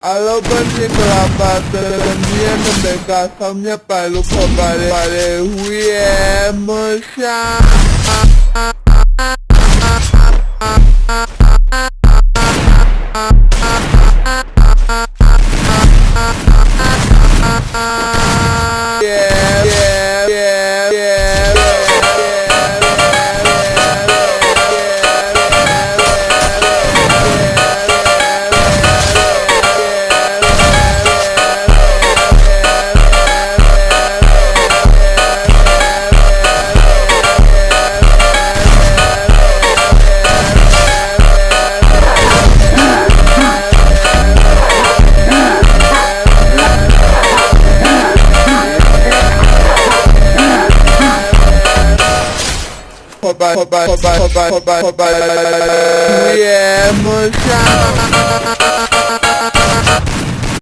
Alo berapa termian mereka samnya perlu kembali we mesya Bye. Yeah,